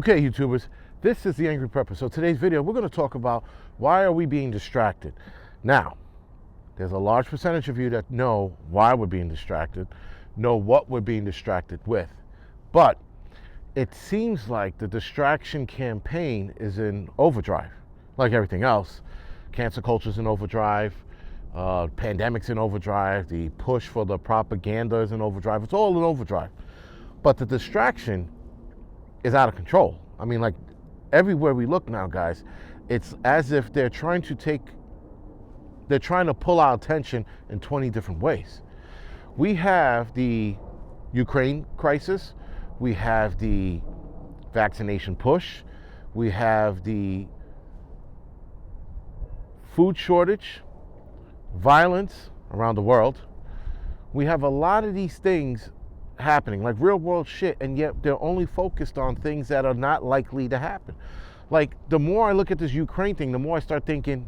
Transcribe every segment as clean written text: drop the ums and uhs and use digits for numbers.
Okay, YouTubers, this is the Angryprepper. So today's video, we're going to talk about why are we being distracted. Now, there's a large percentage of you that know why we're being distracted, know what we're being distracted with. But it seems like the distraction campaign is in overdrive. Like everything else, cancel culture's in overdrive, pandemic's in overdrive, the push for the propaganda is in overdrive. It's all in overdrive. But the distraction is out of control. I mean, like, everywhere we look now, guys, it's as if they're trying to pull our attention in 20 different ways. We have the Ukraine crisis, we have the vaccination push, we have the food shortage, violence around the world. We have a lot of these things happening, like real world shit, and yet they're only focused on things that are not likely to happen. Like, the more I look at this Ukraine thing, the more I start thinking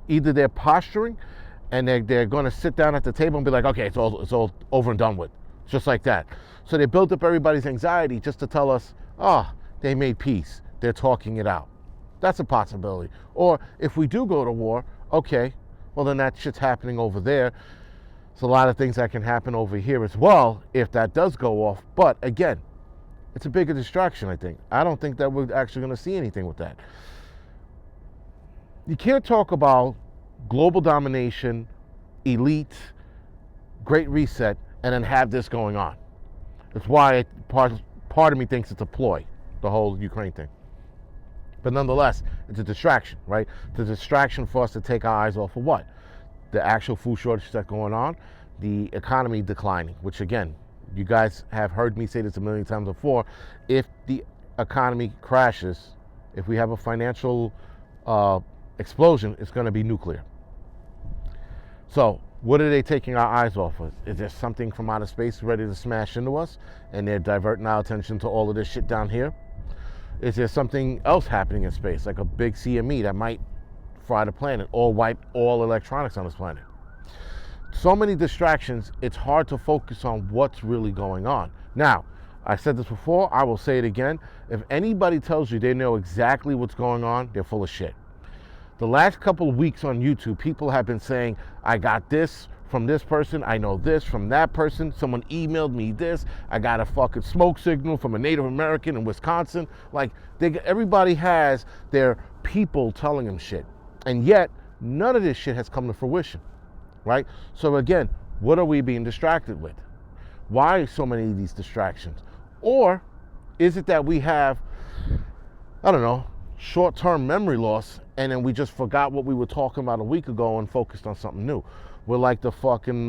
either they're posturing and they're going to sit down at the table and be like, okay, it's all over and done with, just like that. So they built up everybody's anxiety just to tell us, oh, they made peace, they're talking it out. That's a possibility. Or if we do go to war, okay, well then that shit's happening over there. There's a lot of things that can happen over here as well if that does go off. But again, it's a bigger distraction, I think. I don't think that we're actually going to see anything with that. You can't talk about global domination, elite, great reset, and then have this going on. That's why part of me thinks it's a ploy, the whole Ukraine thing. But nonetheless, it's a distraction, right? It's a distraction for us to take our eyes off of what? The actual food shortage that's going on, the economy declining, which again, you guys have heard me say this a million times before. If the economy crashes, if we have a financial explosion, it's going to be nuclear. So what are they taking our eyes off of? Is there something from outer space ready to smash into us and they're diverting our attention to all of this shit down here? Is there something else happening in space, like a big CME that might fry the planet or wipe all electronics on this planet? So many distractions, it's hard to focus on what's really going on. Now, I said this before, I will say it again. If anybody tells you they know exactly what's going on, they're full of shit. The last couple of weeks on YouTube, people have been saying, I got this from this person, I know this from that person, someone emailed me this, I got a fucking smoke signal from a Native American in Wisconsin. Like, everybody has their people telling them shit. And yet, none of this shit has come to fruition, right? So again, what are we being distracted with? Why so many of these distractions? Or is it that we have, I don't know, short-term memory loss, and then we just forgot what we were talking about a week ago and focused on something new? We're like the fucking,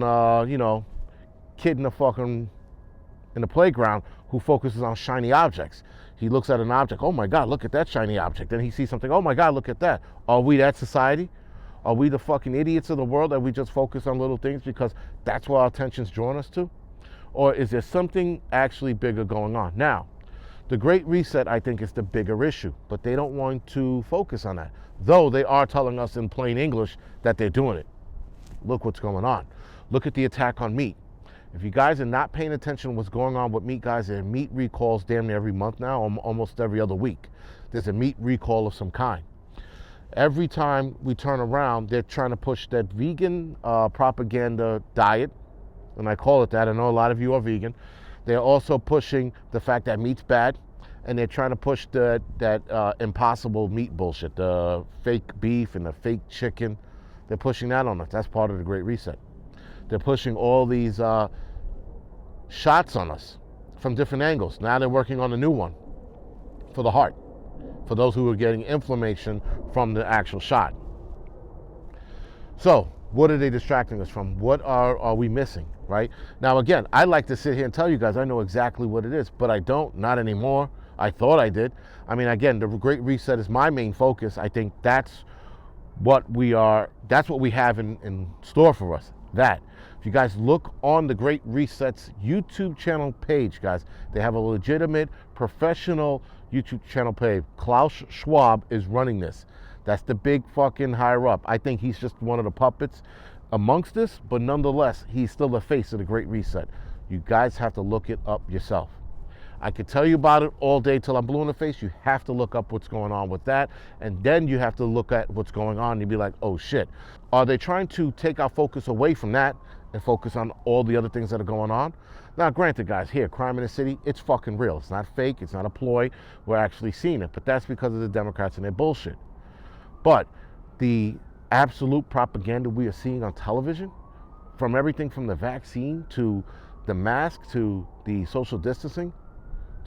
kid in the playground who focuses on shiny objects. He looks at an object, oh my God, look at that shiny object. Then he sees something, oh my God, look at that. Are we that society? Are we the fucking idiots of the world that we just focus on little things because that's where our attention's drawn us to? Or is there something actually bigger going on? Now, the Great Reset, I think, is the bigger issue, but they don't want to focus on that. Though they are telling us in plain English that they're doing it. Look what's going on. Look at the attack on meat. If you guys are not paying attention to what's going on with meat, guys, there are meat recalls damn near every month now, almost every other week. There's a meat recall of some kind. Every time we turn around, they're trying to push that vegan propaganda diet, and I call it that. I know a lot of you are vegan. They're also pushing the fact that meat's bad, and they're trying to push that impossible meat bullshit, the fake beef and the fake chicken. They're pushing that on us. That's part of the Great Reset. They're pushing all these shots on us from different angles. Now they're working on a new one for the heart, for those who are getting inflammation from the actual shot. So what are they distracting us from? What are we missing, right? Now, again, I like to sit here and tell you guys I know exactly what it is, but I don't, not anymore. I thought I did. I mean, again, the Great Reset is my main focus. I think that's what we have in store for us. That. If you guys look on the Great Reset's YouTube channel page, guys, they have a legitimate, professional YouTube channel page. Klaus Schwab is running this. That's the big fucking higher up. I think he's just one of the puppets amongst this, but nonetheless, he's still the face of the Great Reset. You guys have to look it up yourself. I could tell you about it all day till I'm blue in the face. You have to look up what's going on with that. And then you have to look at what's going on and be like, oh shit. Are they trying to take our focus away from that and focus on all the other things that are going on? Now, granted, guys, here, crime in the city, it's fucking real. It's not fake. It's not a ploy. We're actually seeing it. But that's because of the Democrats and their bullshit. But the absolute propaganda we are seeing on television, from everything from the vaccine to the mask to the social distancing,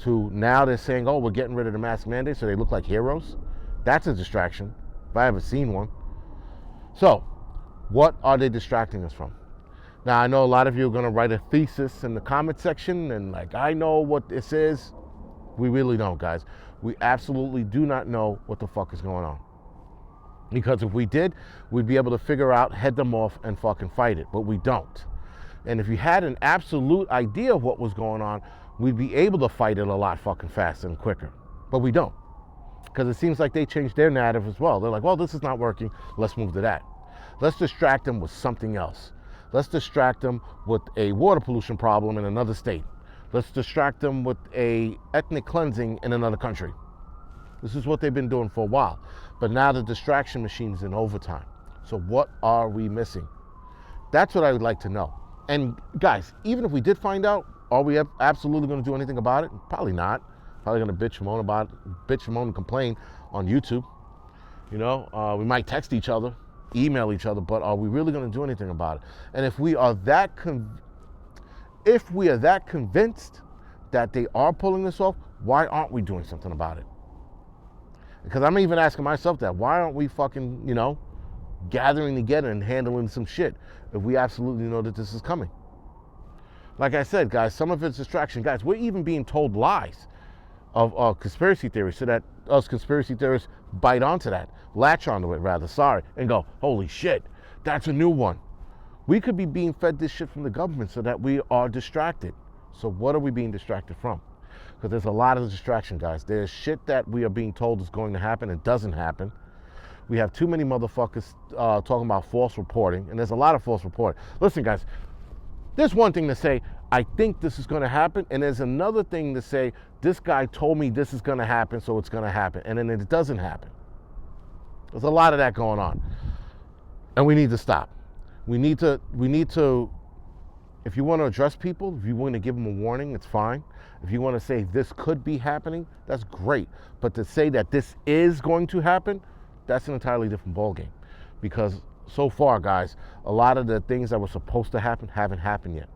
to now they're saying, oh, we're getting rid of the mask mandate so they look like heroes. That's a distraction, if I haven't seen one. So, what are they distracting us from? Now, I know a lot of you are going to write a thesis in the comment section and like, I know what this is. We really don't, guys. We absolutely do not know what the fuck is going on. Because if we did, we'd be able to figure out, head them off, and fucking fight it. But we don't. And if you had an absolute idea of what was going on, we'd be able to fight it a lot fucking faster and quicker. But we don't. Because it seems like they changed their narrative as well. They're like, well, this is not working. Let's move to that. Let's distract them with something else. Let's distract them with a water pollution problem in another state. Let's distract them with a ethnic cleansing in another country. This is what they've been doing for a while. But now the distraction machine's in overtime. So what are we missing? That's what I would like to know. And guys, even if we did find out, are we absolutely going to do anything about it? Probably not. Probably going to bitch and moan and complain on YouTube. You know, we might text each other, email each other, but are we really going to do anything about it? And if we are that convinced that they are pulling this off, why aren't we doing something about it? Because I'm even asking myself that. Why aren't we fucking, you know, gathering together and handling some shit if we absolutely know that this is coming? Like I said, guys, some of it's distraction. Guys, we're even being told lies of conspiracy theories so that us conspiracy theorists bite onto that, latch onto it rather, and go, holy shit, that's a new one. We could be being fed this shit from the government so that we are distracted. So what are we being distracted from? Because there's a lot of distraction, guys. There's shit that we are being told is going to happen and doesn't happen. We have too many motherfuckers talking about false reporting, and there's a lot of false reporting. Listen, guys, there's one thing to say, I think this is going to happen, and there's another thing to say, this guy told me this is going to happen, so it's going to happen, and then it doesn't happen. There's a lot of that going on, and we need to stop. We need to, if you want to address people, if you want to give them a warning, it's fine. If you want to say this could be happening, that's great. But to say that this is going to happen, that's an entirely different ballgame. Because so far, guys, a lot of the things that were supposed to happen haven't happened yet.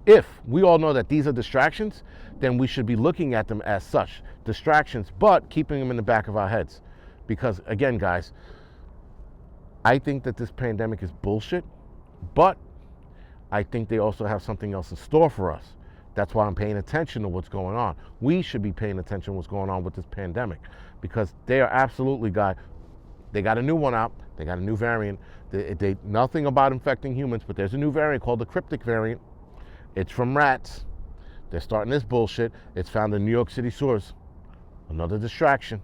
If we all know that these are distractions, then we should be looking at them as such, distractions, but keeping them in the back of our heads. Because again, guys, I think that this pandemic is bullshit, but I think they also have something else in store for us. That's why I'm paying attention to what's going on. We should be paying attention to what's going on with this pandemic, because they are absolutely, guys, they got a new one out. They got a new variant. They nothing about infecting humans, but there's a new variant called the cryptic variant. It's from rats. They're starting this bullshit. It's found in New York City sewers. Another distraction.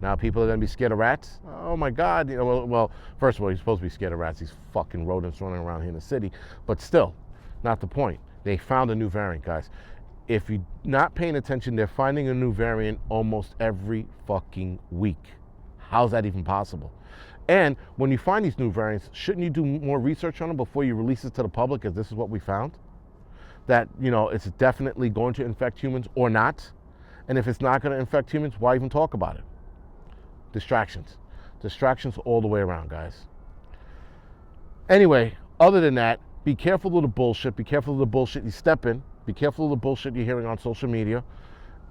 Now people are going to be scared of rats? Oh my God. You know, well, first of all, you're supposed to be scared of rats. These fucking rodents running around here in the city. But still, not the point. They found a new variant, guys. If you're not paying attention, they're finding a new variant almost every fucking week. How's that even possible? And when you find these new variants, shouldn't you do more research on them before you release it to the public, as this is what we found? That, you know, it's definitely going to infect humans or not. And if it's not going to infect humans, why even talk about it? Distractions. Distractions all the way around, guys. Anyway, other than that, be careful of the bullshit. Be careful of the bullshit you step in. Be careful of the bullshit you're hearing on social media.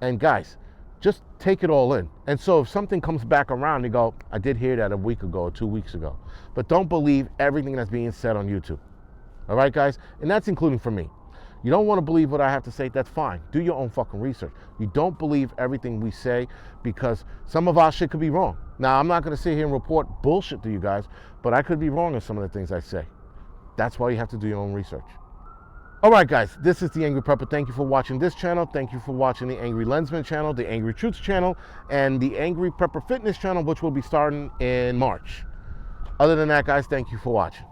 And guys, just take it all in. And so if something comes back around, you go, I did hear that a week ago or 2 weeks ago. But don't believe everything that's being said on YouTube. All right, guys? And that's including for me. You don't want to believe what I have to say, that's fine. Do your own fucking research. You don't believe everything we say, because some of our shit could be wrong. Now, I'm not going to sit here and report bullshit to you guys, but I could be wrong in some of the things I say. That's why you have to do your own research. All right, guys, this is the Angry Prepper. Thank you for watching this channel. Thank you for watching the Angry Lensman channel, the Angry Truths channel, and the Angry Prepper Fitness channel, which will be starting in March. Other than that, guys, thank you for watching.